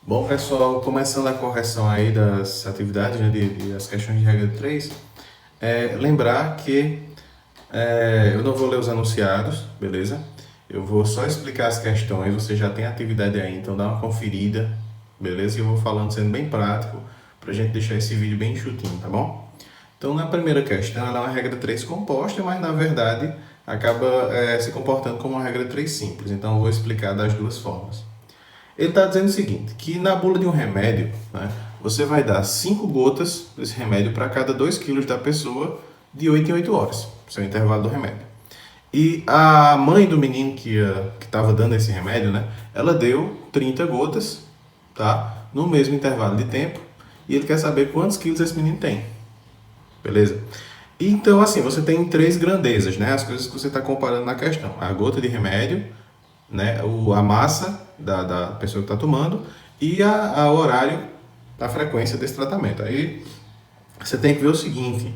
Bom, pessoal, começando a correção aí das atividades, né, das questões de regra 3, lembrar que eu não vou ler os anunciados, beleza? Eu vou só explicar as questões, você já tem a atividade aí, então dá uma conferida, beleza? E eu vou falando sendo bem prático, pra gente deixar esse vídeo bem enxutinho, tá bom? Então, na primeira questão, ela é uma regra 3 composta, mas na verdade acaba se comportando como uma regra 3 simples, então eu vou explicar das duas formas. Ele está dizendo o seguinte, que na bula de um remédio, né, você vai dar 5 gotas desse remédio para cada 2 quilos da pessoa de 8 em 8 horas, seu intervalo do remédio. E a mãe do menino que estava dando esse remédio, né, ela deu 30 gotas, tá, no mesmo intervalo de tempo, e ele quer saber quantos quilos esse menino tem. Beleza? Então, assim, você tem três grandezas, né, as coisas que você está comparando na questão. A gota de remédio, né, a massa da pessoa que está tomando e o horário, a frequência desse tratamento. Aí você tem que ver o seguinte,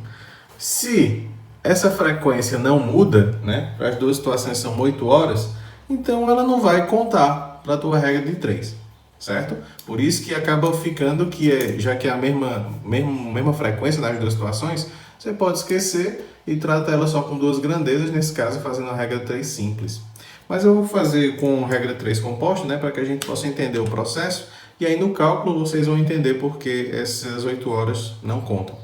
se essa frequência não muda, né, as duas situações são 8 horas, então ela não vai contar para a tua regra de 3, certo? Por isso que acaba ficando que, já que é a mesma frequência nas duas situações, você pode esquecer e trata ela só com duas grandezas, nesse caso fazendo a regra 3 simples. Mas eu vou fazer com regra 3 composta, né, para que a gente possa entender o processo, e aí no cálculo vocês vão entender por que essas 8 horas não contam.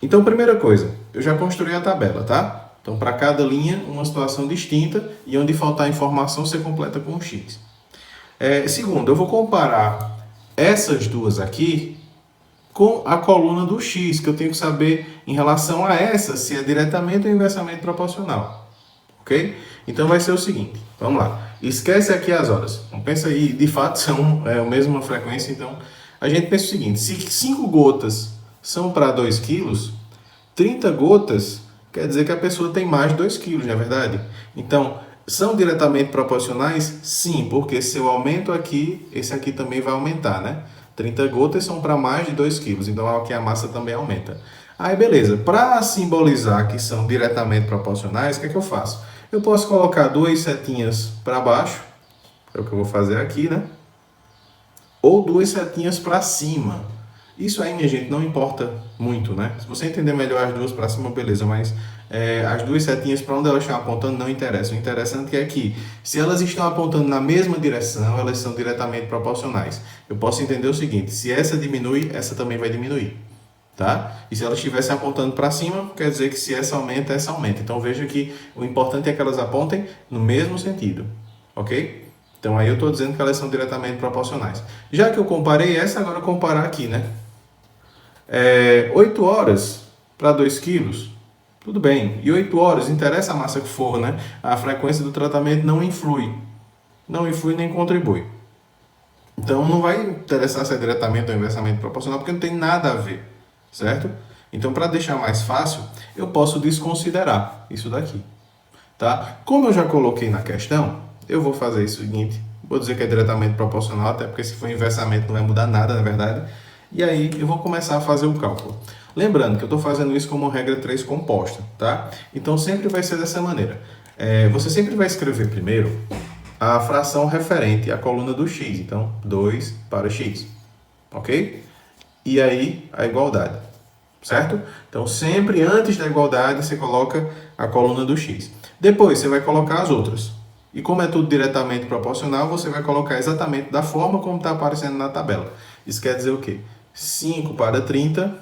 Então, primeira coisa, eu já construí a tabela, tá? Então, para cada linha, uma situação distinta, e onde faltar informação, você completa com um X. Segundo, eu vou comparar essas duas aqui com a coluna do X, que eu tenho que saber em relação a essa, se é diretamente ou inversamente proporcional. Ok? Então vai ser o seguinte, vamos lá. Esquece aqui as horas. Então, pensa aí, de fato são a mesma frequência, então a gente pensa o seguinte, se 5 gotas são para 2 quilos, 30 gotas quer dizer que a pessoa tem mais de 2 quilos, não é verdade? Então, são diretamente proporcionais? Sim, porque se eu aumento aqui, esse aqui também vai aumentar, né? 30 gotas são para mais de 2 quilos, então aqui a massa também aumenta. Aí, beleza. Para simbolizar que são diretamente proporcionais, o que é que eu faço? Eu posso colocar duas setinhas para baixo, é o que eu vou fazer aqui, né? Ou duas setinhas para cima. Isso aí, minha gente, não importa muito, né? Se você entender melhor as duas para cima, beleza, mas as duas setinhas para onde elas estão apontando não interessa. O interessante é que, se elas estão apontando na mesma direção, elas são diretamente proporcionais. Eu posso entender o seguinte, se essa diminui, essa também vai diminuir. Tá? E se elas estivessem apontando para cima, quer dizer que se essa aumenta, essa aumenta. Então veja que o importante é que elas apontem no mesmo sentido, ok? Então aí eu estou dizendo que elas são diretamente proporcionais. Já que eu comparei essa, agora eu comparar aqui, né? 8 horas para 2 quilos, tudo bem. E 8 horas, interessa a massa que for, né? A frequência do tratamento não influi. Não influi nem contribui. Então não vai interessar se é diretamente ou inversamente proporcional, porque não tem nada a ver, certo? Então, para deixar mais fácil, eu posso desconsiderar isso daqui, tá? Como eu já coloquei na questão, eu vou fazer o seguinte, vou dizer que é diretamente proporcional, até porque se for inversamente não vai mudar nada, na verdade. E aí eu vou começar a fazer o cálculo. Lembrando que eu estou fazendo isso como regra 3 composta, tá? Então sempre vai ser dessa maneira. Você sempre vai escrever primeiro a fração referente à coluna do x, então 2 para x, ok? E aí a igualdade, certo? Então sempre antes da igualdade você coloca a coluna do x. Depois você vai colocar as outras. E como é tudo diretamente proporcional, você vai colocar exatamente da forma como está aparecendo na tabela. Isso quer dizer o quê? 5 para 30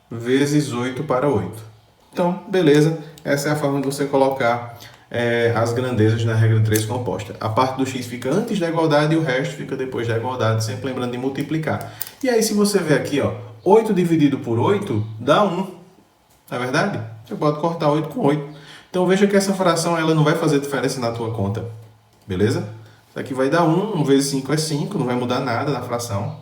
vezes 8 para 8. Então, beleza, essa é a forma de você colocar as grandezas na regra 3 composta. A parte do x fica antes da igualdade e o resto fica depois da igualdade, sempre lembrando de multiplicar. E aí, se você ver aqui, ó, 8 dividido por 8 dá 1, não é verdade? Você pode cortar 8 com 8. Então, veja que essa fração ela não vai fazer diferença na tua conta, beleza? Isso aqui vai dar 1 vezes 5 é 5, não vai mudar nada na fração,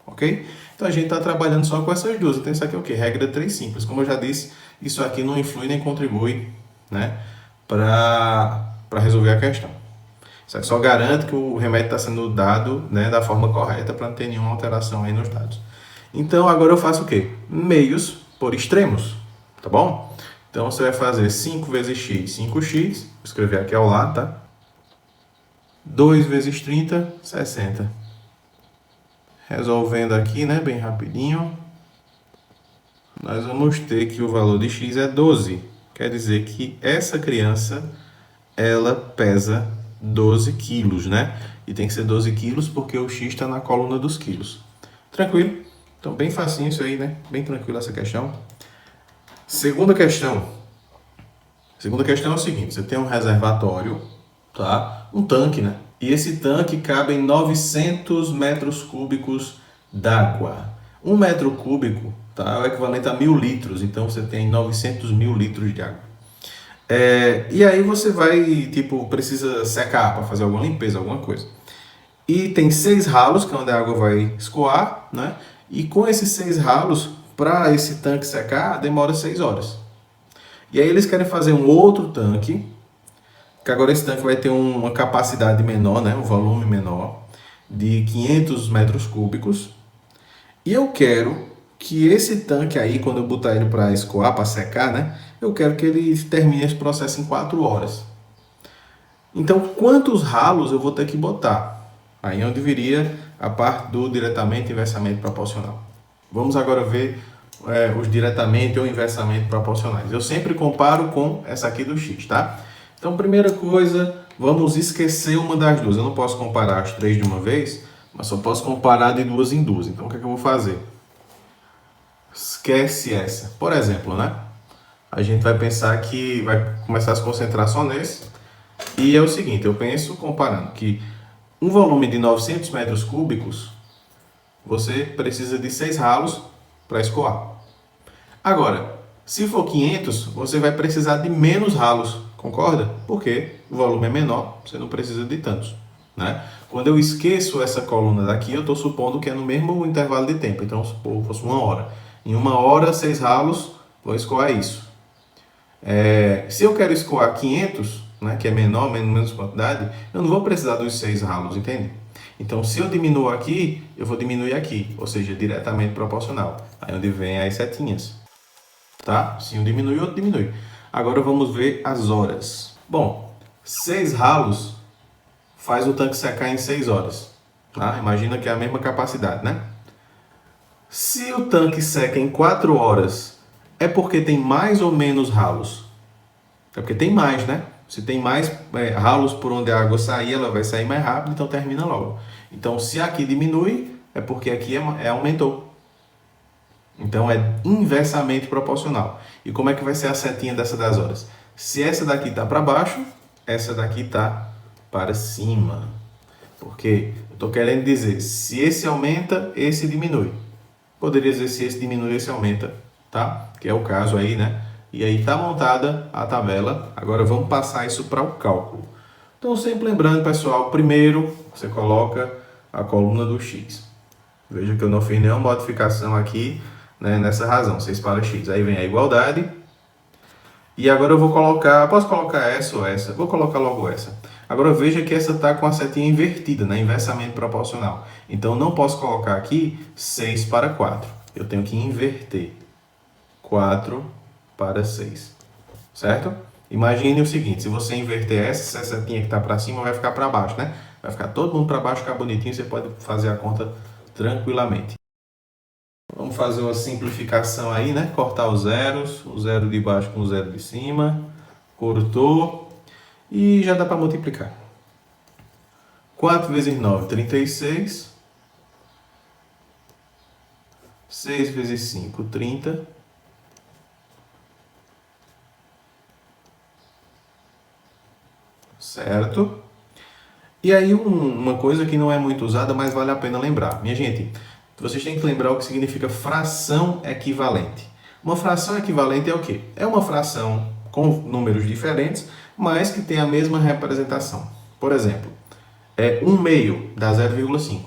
ok? Então a gente está trabalhando só com essas duas. Então isso aqui é o quê? Regra 3 simples. Como eu já disse, isso aqui não influi nem contribui, né, para resolver a questão. Isso aqui só garante que o remédio está sendo dado, né, da forma correta para não ter nenhuma alteração aí nos dados. Então agora eu faço o quê? Meios por extremos, tá bom? Então você vai fazer 5 vezes x, 5x, vou escrever aqui ao lado, tá? 2 vezes 30, 60. Resolvendo aqui, né, bem rapidinho, nós vamos ter que o valor de x é 12. Quer dizer que essa criança, ela pesa 12 quilos, né? E tem que ser 12 quilos porque o x está na coluna dos quilos. Tranquilo? Então, bem facinho isso aí, né? Bem tranquilo essa questão. Segunda questão. Segunda questão é o seguinte: você tem um reservatório, tá? Um tanque, né? E esse tanque cabe em 900 metros cúbicos d'água. 1 metro cúbico, tá? É o equivalente a 1.000 litros. Então, você tem 900 mil litros de água. E aí você vai, tipo, precisa secar para fazer alguma limpeza, alguma coisa. E tem 6 ralos, que é onde a água vai escoar, né? E com esses 6 ralos, para esse tanque secar, demora 6 horas. E aí eles querem fazer um outro tanque, que agora esse tanque vai ter uma capacidade menor, né? Um volume menor, de 500 metros cúbicos. E eu quero que esse tanque aí, quando eu botar ele para escoar, para secar, né? Eu quero que ele termine esse processo em 4 horas. Então, quantos ralos eu vou ter que botar? Aí é onde viria a parte do diretamente e inversamente proporcional. Vamos agora ver os diretamente ou inversamente proporcionais. Eu sempre comparo com essa aqui do x, tá? Então, primeira coisa, vamos esquecer uma das duas. Eu não posso comparar as 3 de uma vez, mas só posso comparar de 2 em 2. Então, o que é que eu vou fazer? Esquece essa. Por exemplo, né? A gente vai pensar que vai começar a se concentrar só nesse. E é o seguinte, eu penso comparando que um volume de 900 metros cúbicos, você precisa de 6 ralos para escoar. Agora, se for 500, você vai precisar de menos ralos, concorda? Porque o volume é menor, você não precisa de tantos, né? Quando eu esqueço essa coluna daqui, eu estou supondo que é no mesmo intervalo de tempo. Então, supor que fosse 1 hora. Em 1 hora, 6 ralos, vou escoar isso. Se eu quero escoar 500, né, que é menor, menos quantidade, eu não vou precisar dos 6 ralos, entende? Então, se eu diminuo aqui, eu vou diminuir aqui, ou seja, diretamente proporcional. Aí onde vem as setinhas, tá? Se um diminui, o outro diminui. Agora vamos ver as horas. Bom, 6 ralos faz o tanque secar em 6 horas. Tá? Imagina que é a mesma capacidade, né? Se o tanque seca em 4 horas, é porque tem mais ou menos ralos? É porque tem mais, né? Se tem mais ralos por onde a água sair, ela vai sair mais rápido, então termina logo. Então, se aqui diminui, é porque aqui aumentou. Então, é inversamente proporcional. E como é que vai ser a setinha dessa das horas? Se essa daqui está para baixo, essa daqui está para cima. Porque eu estou querendo dizer, se esse aumenta, esse diminui. Poderia dizer se esse diminui, esse aumenta, tá? Que é o caso aí, né? E aí está montada a tabela. Agora vamos passar isso para o cálculo. Então, sempre lembrando, pessoal, primeiro você coloca a coluna do x. Veja que eu não fiz nenhuma modificação aqui, né, nessa razão, 6 para x. Aí vem a igualdade. E agora eu vou colocar, posso colocar essa ou essa? Vou colocar logo essa. Agora veja que essa está com a setinha invertida, né, inversamente proporcional. Então não posso colocar aqui 6 para 4. Eu tenho que inverter. 4 para 6. Certo? Imagine o seguinte, se você inverter essa setinha que está para cima vai ficar para baixo, né? Vai ficar todo mundo para baixo, ficar bonitinho, você pode fazer a conta tranquilamente. Vamos fazer uma simplificação aí, né? Cortar os zeros, o zero de baixo com o zero de cima. Cortou. E já dá para multiplicar. 4 vezes 9, 36. 6 vezes 5, 30. Certo? E aí uma coisa que não é muito usada, mas vale a pena lembrar. Minha gente, vocês têm que lembrar o que significa fração equivalente. Uma fração equivalente é o quê? É uma fração com números diferentes, mas que tem a mesma representação. Por exemplo, 1/2 dá 0,5.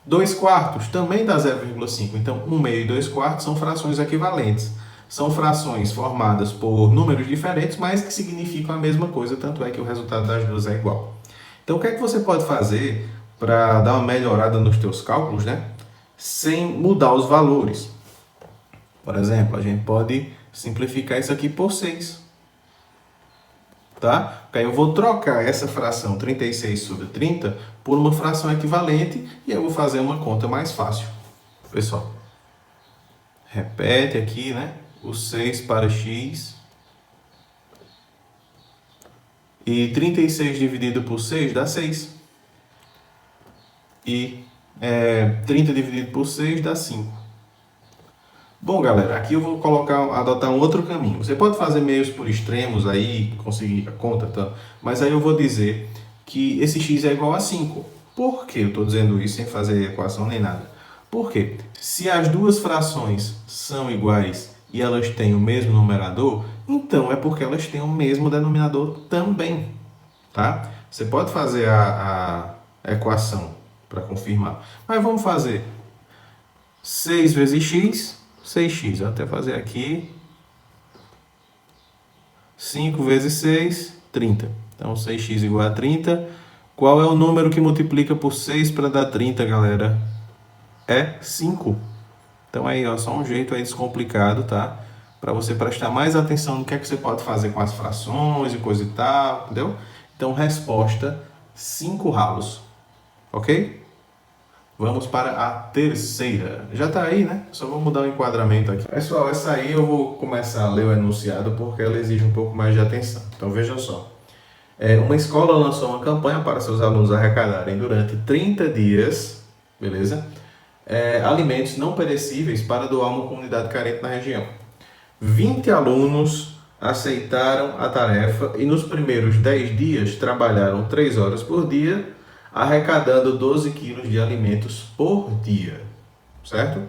2 quartos também dá 0,5. Então, 1/2 e 2 quartos são frações equivalentes. São frações formadas por números diferentes, mas que significam a mesma coisa, tanto é que o resultado das duas é igual. Então, o que é que você pode fazer para dar uma melhorada nos teus cálculos, né? Sem mudar os valores. Por exemplo, a gente pode simplificar isso aqui por 6. tá? Porque aí eu vou trocar essa fração 36 sobre 30 por uma fração equivalente e eu vou fazer uma conta mais fácil. Pessoal, repete aqui, né? O 6 para x. E 36 dividido por 6 dá 6. E 30 dividido por 6 dá 5. Bom, galera, aqui eu vou adotar um outro caminho. Você pode fazer meios por extremos aí, conseguir a conta, tá? Mas aí eu vou dizer que esse x é igual a 5. Por que eu estou dizendo isso sem fazer equação nem nada? Porque se as duas frações são iguais e elas têm o mesmo numerador, então é porque elas têm o mesmo denominador também, tá? Você pode fazer a equação para confirmar. Mas vamos fazer 6 vezes x, 6x. Vou até fazer aqui. 5 vezes 6, 30. Então, 6x igual a 30. Qual é o número que multiplica por 6 para dar 30, galera? É 5. Então, aí, ó, só um jeito aí descomplicado, tá? Para você prestar mais atenção no que é que você pode fazer com as frações e coisa e tal, entendeu? Então, resposta, 5 ralos. Ok? Vamos para a terceira. Já está aí, né? Só vou mudar o enquadramento aqui. Pessoal, essa aí eu vou começar a ler o enunciado porque ela exige um pouco mais de atenção. Então vejam só. Uma escola lançou uma campanha para seus alunos arrecadarem durante 30 dias, beleza? Alimentos não perecíveis para doar a uma comunidade carente na região. 20 alunos aceitaram a tarefa e nos primeiros 10 dias trabalharam 3 horas por dia, arrecadando 12 quilos de alimentos por dia, certo?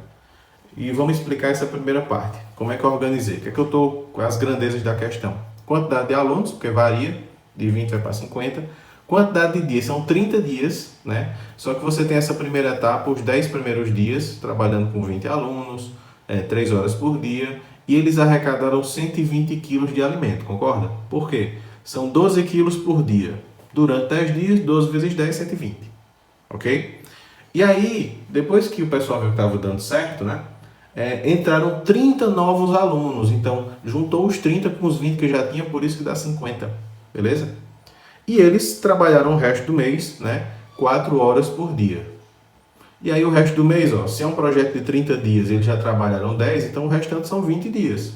E vamos explicar essa primeira parte. Como é que eu organizei? O que é que eu estou com as grandezas da questão? Quantidade de alunos, porque varia, de 20 vai para 50. Quantidade de dias, são 30 dias, né? Só que você tem essa primeira etapa, os 10 primeiros dias, trabalhando com 20 alunos, 3 horas por dia, e eles arrecadaram 120 quilos de alimento, concorda? Por quê? São 12 quilos por dia. Durante 10 dias, 12 vezes 10, 120. Ok? E aí, depois que o pessoal viu que estava dando certo, né? Entraram 30 novos alunos. Então, juntou os 30 com os 20 que já tinha, por isso que dá 50. Beleza? E eles trabalharam o resto do mês, né? 4 horas por dia. E aí o resto do mês, ó, se é um projeto de 30 dias e eles já trabalharam 10, então o restante são 20 dias.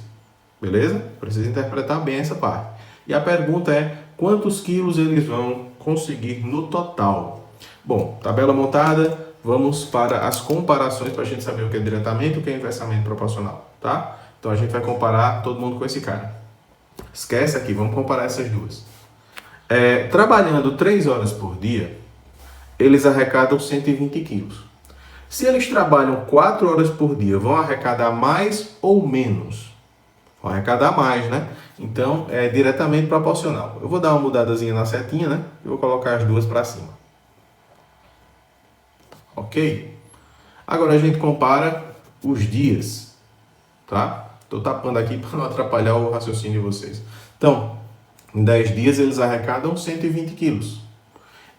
Beleza? Precisa interpretar bem essa parte. E a pergunta é, quantos quilos eles vão conseguir no total? Bom, tabela montada, vamos para as comparações para a gente saber o que é diretamente e o que é inversamente proporcional, tá? Então a gente vai comparar todo mundo com esse cara. Esquece aqui, vamos comparar essas duas. Trabalhando 3 horas por dia, eles arrecadam 120 quilos. Se eles trabalham 4 horas por dia, vão arrecadar mais ou menos? Vão arrecadar mais, né? Então, é diretamente proporcional. Eu vou dar uma mudadazinha na setinha, né? Eu vou colocar as duas para cima. Ok? Agora a gente compara os dias, tá? Estou tapando aqui para não atrapalhar o raciocínio de vocês. Então, em 10 dias eles arrecadam 120 quilos.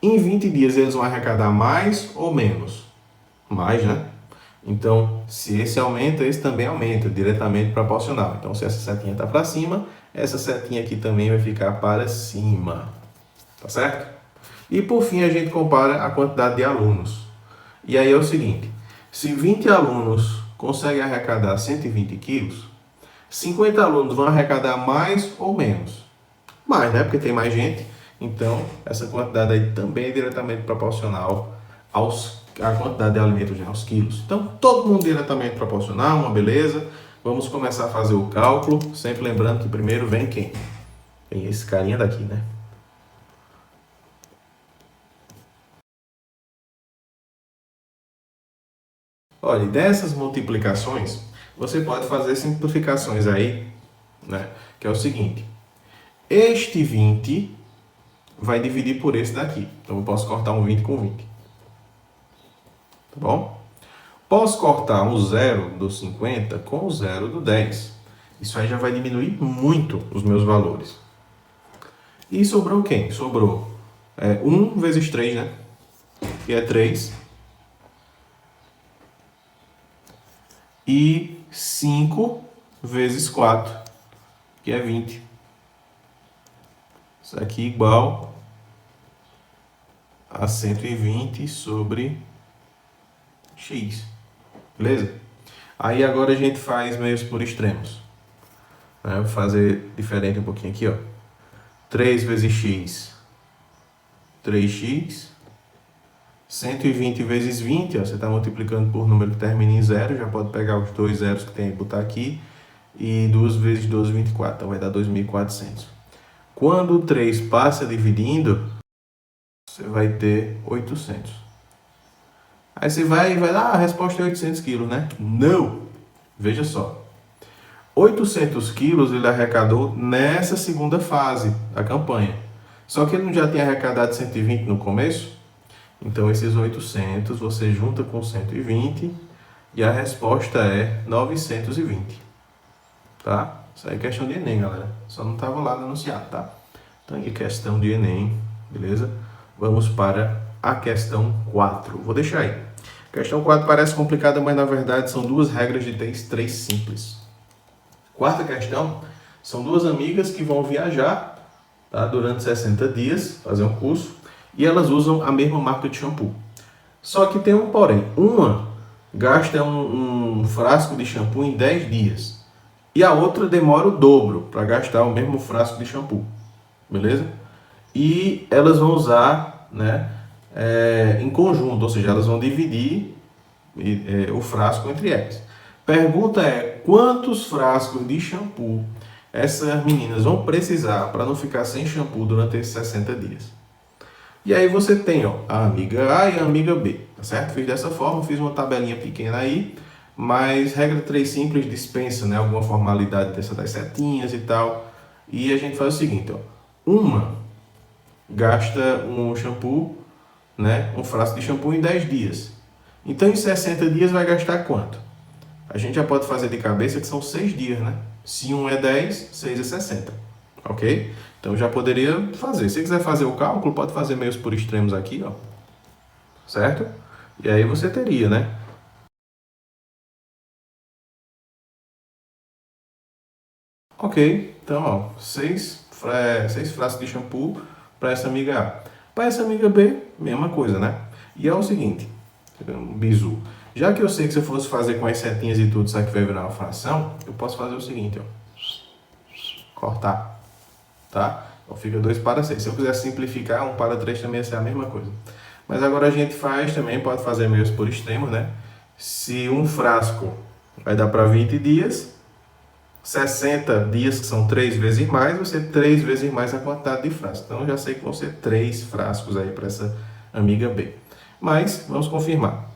Em 20 dias eles vão arrecadar mais ou menos? Mais, né? Então, se esse aumenta, esse também aumenta, diretamente proporcional. Então, se essa setinha está para cima, essa setinha aqui também vai ficar para cima. Tá certo? E por fim, a gente compara a quantidade de alunos. E aí é o seguinte, se 20 alunos conseguem arrecadar 120 quilos, 50 alunos vão arrecadar mais ou menos? Mais, né? Porque tem mais gente. Então, essa quantidade aí também é diretamente proporcional à quantidade de alimentos, né? Aos quilos. Então, todo mundo diretamente proporcional, uma beleza. Vamos começar a fazer o cálculo, sempre lembrando que primeiro vem quem? Vem esse carinha daqui, né? Olha, dessas multiplicações, você pode fazer simplificações aí, né? Que é o seguinte, este 20 vai dividir por esse daqui. Então, eu posso cortar um 20 com 20. Tá bom? Posso cortar um 0 do 50 com o 0 do 10. Isso aí já vai diminuir muito os meus valores. E sobrou quem? Sobrou 1 vezes 3, né? Que é 3. E 5 vezes 4, que é 20. Isso aqui igual a 120 sobre x. Beleza? Aí agora a gente faz meios por extremos. Vou fazer diferente um pouquinho aqui, ó. 3 vezes x, 3x. 120 vezes 20, ó, você está multiplicando por número que termina em zero, já pode pegar os dois zeros que tem e botar aqui. E 2 vezes 12, 24, então vai dar 2.400. Quando o 3 passa dividindo, você vai ter 800. Aí você vai lá, a resposta é 800 quilos, né? Não! Veja só. 800 quilos ele arrecadou nessa segunda fase da campanha. Só que ele não já tinha arrecadado 120 no começo? Então, esses 800 você junta com 120 e a resposta é 920. Tá? Isso aí é questão de Enem, galera. Só não estava lá no anunciado, tá? Então, aqui questão de Enem, beleza? Vamos para a questão 4. Vou deixar aí. A questão 4 parece complicada, mas na verdade são duas regras de três simples. Quarta questão, são duas amigas que vão viajar, tá, durante 60 dias, fazer um curso, e elas usam a mesma marca de shampoo. Só que tem um porém. Uma gasta um frasco de shampoo em 10 dias. E a outra demora o dobro para gastar o mesmo frasco de shampoo. Beleza? E elas vão usar, né, em conjunto. Ou seja, elas vão dividir o frasco entre elas. Pergunta é, quantos frascos de shampoo essas meninas vão precisar para não ficar sem shampoo durante esses 60 dias? E aí você tem, ó, a amiga A e a amiga B, tá certo? Fiz dessa forma, fiz uma tabelinha pequena aí, mas regra 3 simples dispensa, né, alguma formalidade dessa das setinhas e tal. E a gente faz o seguinte, ó, uma gasta um shampoo, né, um frasco de shampoo em 10 dias. Então em 60 dias vai gastar quanto? A gente já pode fazer de cabeça que são 6 dias, né? Se um é 10, 6 é 60. Ok? Então já poderia fazer. Se quiser fazer o cálculo, pode fazer meios por extremos aqui, ó. Certo? E aí você teria, né? Ok. Então, ó, 6 frascos de shampoo para essa amiga A. Para essa amiga B, mesma coisa, né? E é o seguinte, um bizu. Já que eu sei que se eu fosse fazer com as setinhas e tudo, isso aqui vai virar uma fração, eu posso fazer o seguinte, ó. Cortar. Tá? Então fica 2 para 6. Se eu quiser simplificar, 1 para 3 também ia ser a mesma coisa. Mas agora a gente faz também, pode fazer meios por extremos, né? Se um frasco vai dar para 20 dias, 60 dias, que são 3 vezes mais, você 3 vezes mais a quantidade de frascos. Então, eu já sei que vão ser 3 frascos aí para essa amiga B. Mas, vamos confirmar.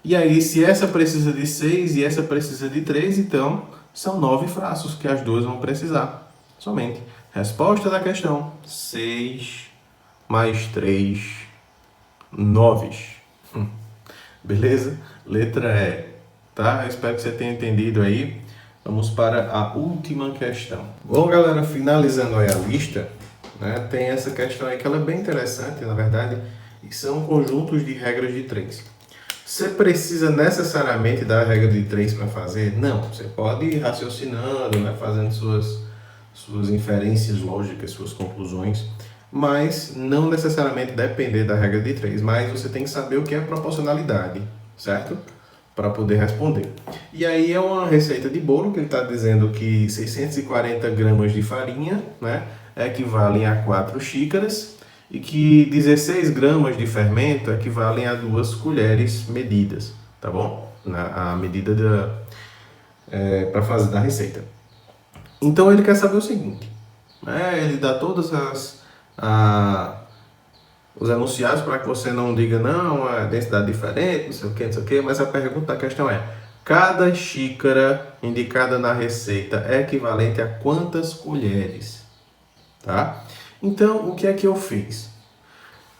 E aí, se essa precisa de 6 e essa precisa de 3, então são 9 frascos que as duas vão precisar. Somente. Resposta da questão: 6 mais 3, 9. Beleza? Letra E. Tá? Eu espero que você tenha entendido aí. Vamos para a última questão. Bom, galera, finalizando aí a lista, né, tem essa questão aí que ela é bem interessante, na verdade, e são conjuntos de regras de 3. Você precisa necessariamente da regra de 3 para fazer? Não, você pode ir raciocinando, né, fazendo suas inferências lógicas, suas conclusões, mas não necessariamente depender da regra de 3, mas você tem que saber o que é proporcionalidade, certo? Para poder responder. E aí é uma receita de bolo que ele está dizendo que 640 gramas de farinha, né, equivalem a 4 xícaras, e que 16 gramas de fermento equivalem a 2 colheres medidas, tá bom? A medida para fazer da receita. Então ele quer saber o seguinte, né? Ele dá todas os enunciados para que você não diga não, é densidade diferente, não sei o que, mas a questão é, cada xícara indicada na receita é equivalente a quantas colheres, tá? Então, o que é que eu fiz?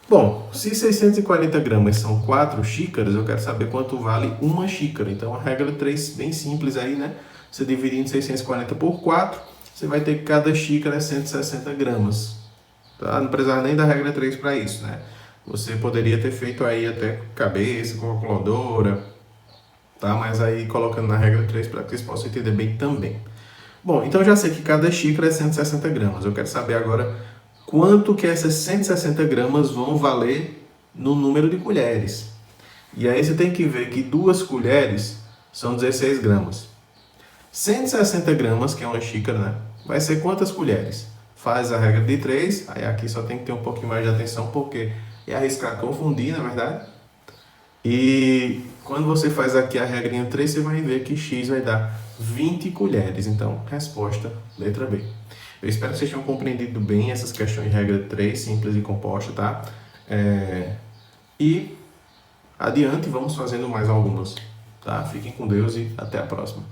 Bom, se 640 gramas são 4 xícaras, eu quero saber quanto vale uma xícara. Então, a regra 3, bem simples aí, né? Você dividindo 640 por 4, você vai ter que cada xícara é 160 gramas. Tá? Não precisava nem da regra 3 para isso, né? Você poderia ter feito aí até cabeça, com calculadora, tá? Mas aí colocando na regra 3 para que vocês possam entender bem também. Bom, então eu já sei que cada xícara é 160 gramas. Eu quero saber agora quanto que essas 160 gramas vão valer no número de colheres. E aí você tem que ver que 2 colheres são 16 gramas. 160 gramas, que é uma xícara, né? Vai ser quantas colheres? Faz a regra de 3, aí aqui só tem que ter um pouquinho mais de atenção, porque é arriscar confundir, na verdade. E quando você faz aqui a regrinha 3, você vai ver que x vai dar 20 colheres. Então, resposta, letra B. Eu espero que vocês tenham compreendido bem essas questões de regra 3, simples e composta, tá? E adiante, vamos fazendo mais algumas, tá? Fiquem com Deus e até a próxima.